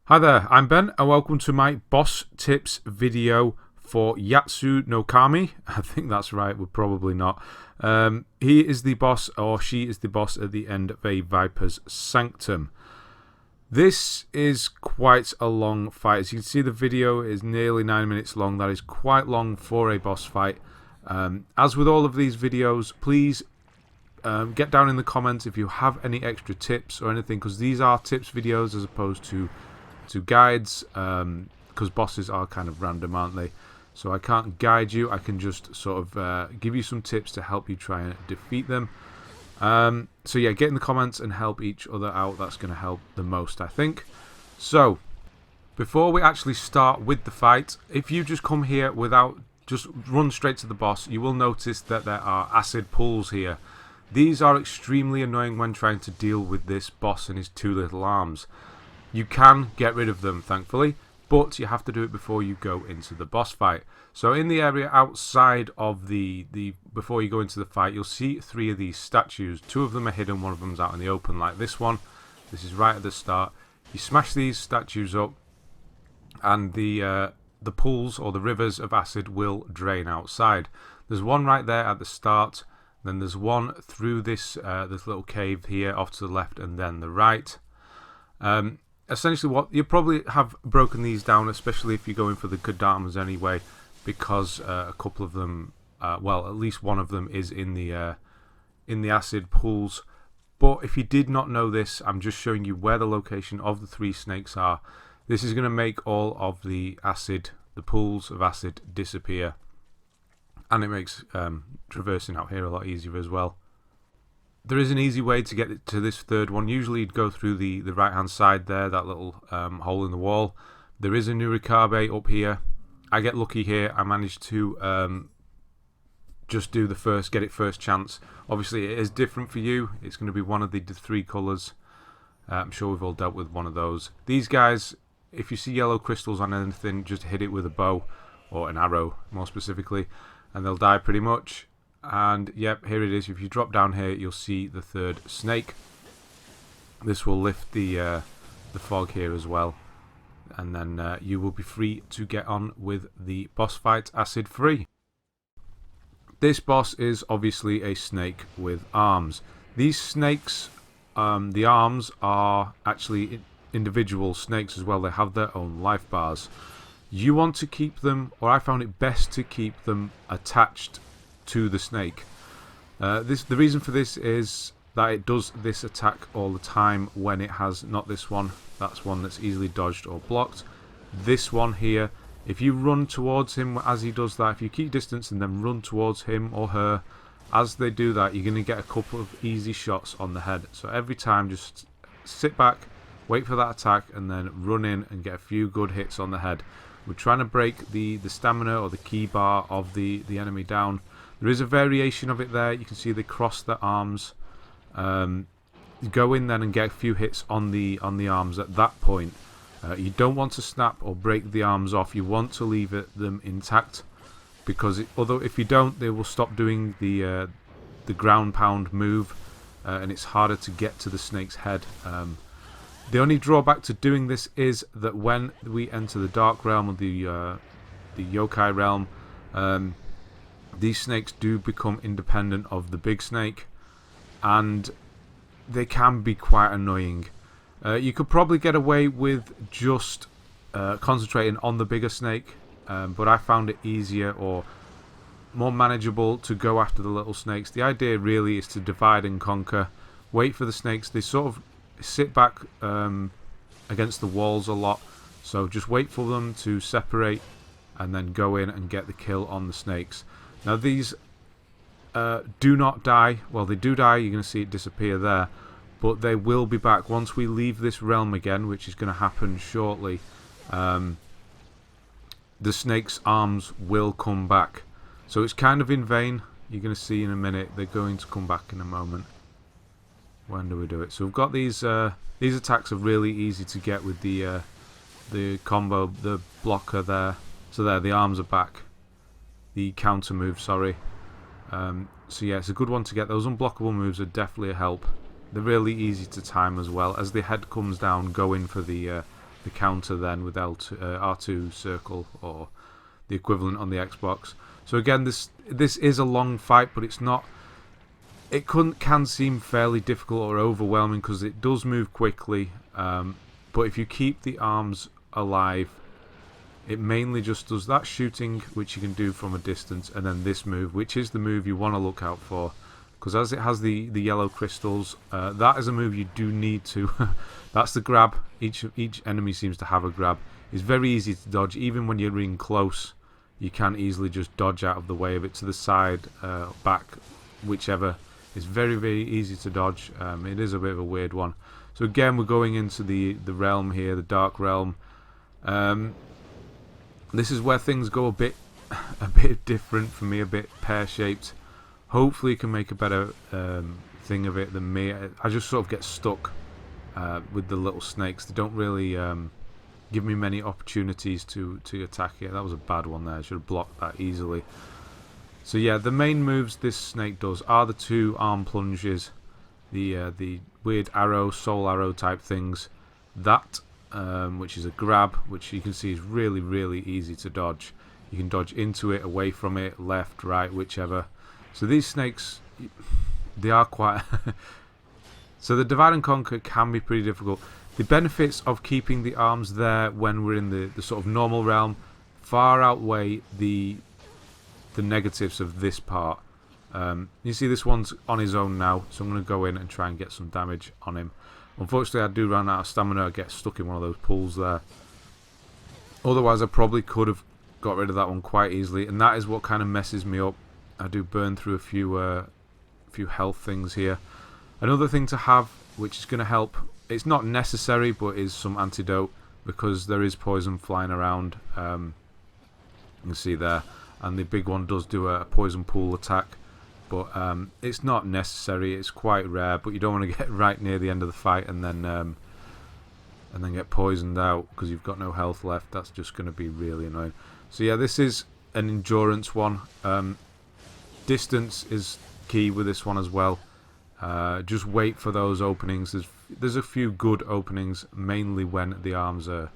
Hi there, I'm Ben and welcome to my boss tips video for Yatsu-no-Kami. I think that's right, we're probably not. He is the boss, or she is the boss at the end of a Viper's Sanctum. This is quite a long fight. As you can see, the video is nearly 9 minutes long. That is quite long for a boss fight. As with all of these videos, please get down in the comments if you have any extra tips or anything, because these are tips videos as opposed to guides, because bosses are kind of random, aren't they? So I can't guide you, I can just sort of give you some tips to help you try and defeat them. So yeah, get in the comments and help each other out. That's going to help the most, I think. So before we actually start with the fight, if you just come here without, just run straight to the boss, you will notice that there are acid pools here. These are extremely annoying when trying to deal with this boss and his two little arms. You can get rid of them, thankfully, but you have to do it before you go into the boss fight. So in the area outside of before you go into the fight, you'll see 3 of these statues. 2 of them are hidden, 1 of them's out in the open, like this one. This is right at the start. You smash these statues up, and the pools or the rivers of acid will drain outside. There's one right there at the start. Then there's one through this this little cave here off to the left, and then the right. Essentially, what you probably have broken these down, especially if you're going for the Kodama's anyway, because a couple of them, well, at least one of them is in the acid pools. But if you did not know this, I'm just showing you where the location of the 3 snakes are. This is going to make all of the pools of acid disappear, and it makes traversing out here a lot easier as well. There is an easy way to get to this 3rd one. Usually you'd go through the right hand side there, that little hole in the wall. There is a Nurikabe up here. I get lucky here. I managed to just do get it first chance. Obviously it is different for you. It's going to be one of the 3 colours. I'm sure we've all dealt with one of those. These guys, if you see yellow crystals on anything, just hit it with a bow, or an arrow more specifically, and they'll die pretty much. And yep, here it is. If you drop down here, you'll see the 3rd snake. This will lift the fog here as well, and then you will be free to get on with the boss fight acid free. This boss is obviously a snake with arms. These snakes, the arms are actually individual snakes as well. They have their own life bars. You want to keep them, or I found it best to keep them attached to the snake. The reason for this is that it does this attack all the time when it has not this one. That's one that's easily dodged or blocked. This one here, if you run towards him as he does that, if you keep distance and then run towards him or her, as they do that, you're going to get a couple of easy shots on the head. So every time, just sit back, wait for that attack, and then run in and get a few good hits on the head. We're trying to break the stamina or the ki bar of the enemy down. There is a variation of it there. You can see they cross their arms. Go in then and get a few hits on the arms at that point. You don't want to snap or break the arms off. You want to leave them intact, because although if you don't, they will stop doing the ground pound move, and it's harder to get to the snake's head. The only drawback to doing this is that when we enter the dark realm or the yokai realm, these snakes do become independent of the big snake, and they can be quite annoying. You could probably get away with just concentrating on the bigger snake, but I found it easier or more manageable to go after the little snakes. The idea really is to divide and conquer. Wait for the snakes. They sort of sit back against the walls a lot, so just wait for them to separate and then go in and get the kill on the snakes. Now these do not die. Well, they do die. You're going to see it disappear there, but they will be back once we leave this realm again, which is going to happen shortly. The snake's arms will come back, so it's kind of in vain. You're going to see in a minute. They're going to come back in a moment. When do we do it? So we've got these attacks are really easy to get with the combo, the blocker there. So there, the arms are back. The counter move, sorry. So yeah, it's a good one to get. Those unblockable moves are definitely a help. They're really easy to time as well. As the head comes down, go in for the the counter then with R2 circle, or the equivalent on the Xbox. So again, this is a long fight, but it's not. It can seem fairly difficult or overwhelming because it does move quickly. But if you keep the arms alive, it mainly just does that shooting, which you can do from a distance, and then this move, which is the move you want to look out for. Because as it has the yellow crystals, that is a move you do need to. That's the grab. Each enemy seems to have a grab. It's very easy to dodge. Even when you're in close, you can easily just dodge out of the way of it, to the side, back, whichever. It's very, very easy to dodge. It is a bit of a weird one. So again, we're going into the realm here, the Dark Realm. This is where things go a bit different for me, a bit pear-shaped. Hopefully you can make a better thing of it than me. I just sort of get stuck with the little snakes. They don't really give me many opportunities to attack it. That was a bad one there. I should have blocked that easily. So yeah, the main moves this snake does are the 2 arm plunges, the weird arrow, soul arrow type things. That, which is a grab, which you can see is really, really easy to dodge. You can dodge into it, away from it, left, right, whichever. So these snakes, they are quite... So the divide and conquer can be pretty difficult. The benefits of keeping the arms there when we're in the sort of normal realm far outweigh the negatives of this part. You see this one's on his own now, so I'm going to go in and try and get some damage on him. Unfortunately, I do run out of stamina. I get stuck in one of those pools there. Otherwise, I probably could have got rid of that one quite easily, and that is what kind of messes me up. I do burn through a few health things here. Another thing to have, which is going to help, it's not necessary, but is some antidote, because there is poison flying around. You can see there, and the big one does do a poison pool attack, but it's not necessary. It's quite rare, but you don't want to get right near the end of the fight and then get poisoned out because you've got no health left. That's just going to be really annoying. So yeah, this is an endurance one. Distance is key with this one as well. Just wait for those openings. There's a few good openings, mainly when the arms are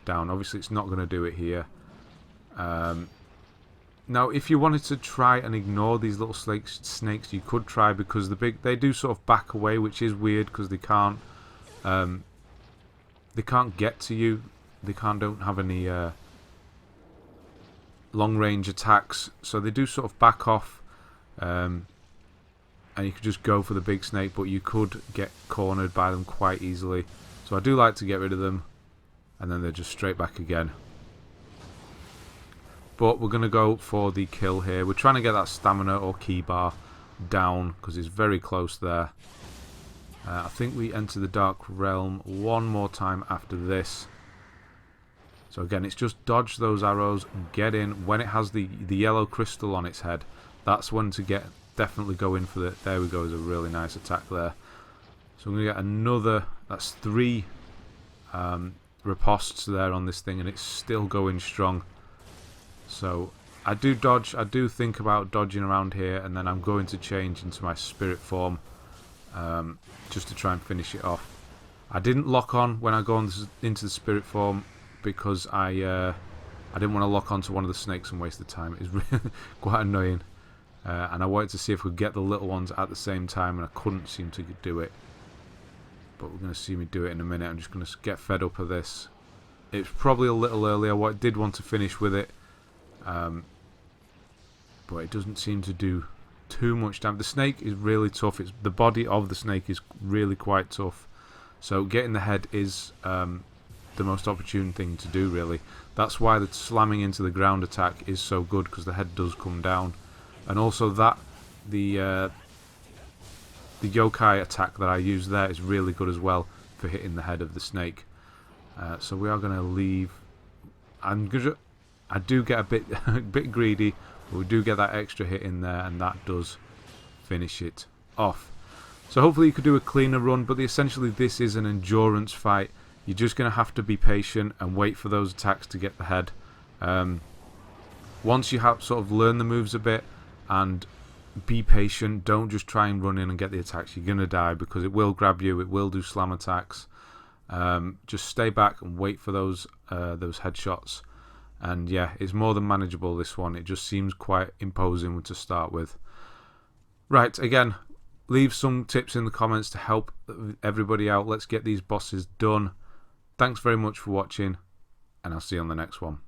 down. Obviously, it's not going to do it here. Now, if you wanted to try and ignore these little snakes, you could try, because they do sort of back away, which is weird because they can't get to you. They don't have any long range attacks, so they do sort of back off. And you could just go for the big snake, but you could get cornered by them quite easily. So I do like to get rid of them, and then they're just straight back again. But we're going to go for the kill here. We're trying to get that stamina or key bar down, because it's very close there. I think we enter the Dark Realm one more time after this. So again, it's just dodge those arrows, get in. When it has the yellow crystal on its head, that's when to definitely go in for the... There we go, is a really nice attack there. So I'm going to get another... That's 3 ripostes there on this thing, and it's still going strong. So I do dodge. I do think about dodging around here, and then I'm going to change into my spirit form just to try and finish it off. I didn't lock on when I go into the spirit form because I didn't want to lock onto one of the snakes and waste the time. It's really quite annoying. And I wanted to see if we could get the little ones at the same time, and I couldn't seem to do it. But we're going to see me do it in a minute. I'm just going to get fed up of this. It's probably a little early. I did want to finish with it. But it doesn't seem to do too much damage. The snake is really tough. The body of the snake is really quite tough. So getting the head is the most opportune thing to do, really. That's why the slamming into the ground attack is so good, because the head does come down. And also that the yokai attack that I use there is really good as well for hitting the head of the snake. So we are going to leave. I do get a bit greedy, but we do get that extra hit in there, and that does finish it off. So hopefully you could do a cleaner run, but essentially this is an endurance fight. You're just going to have to be patient and wait for those attacks to get the head. Once you have sort of learn the moves a bit and be patient, don't just try and run in and get the attacks. You're going to die, because it will grab you, it will do slam attacks. Just stay back and wait for those headshots. And yeah, it's more than manageable, this one. It just seems quite imposing to start with. Right, again, leave some tips in the comments to help everybody out. Let's get these bosses done. Thanks very much for watching, and I'll see you on the next one.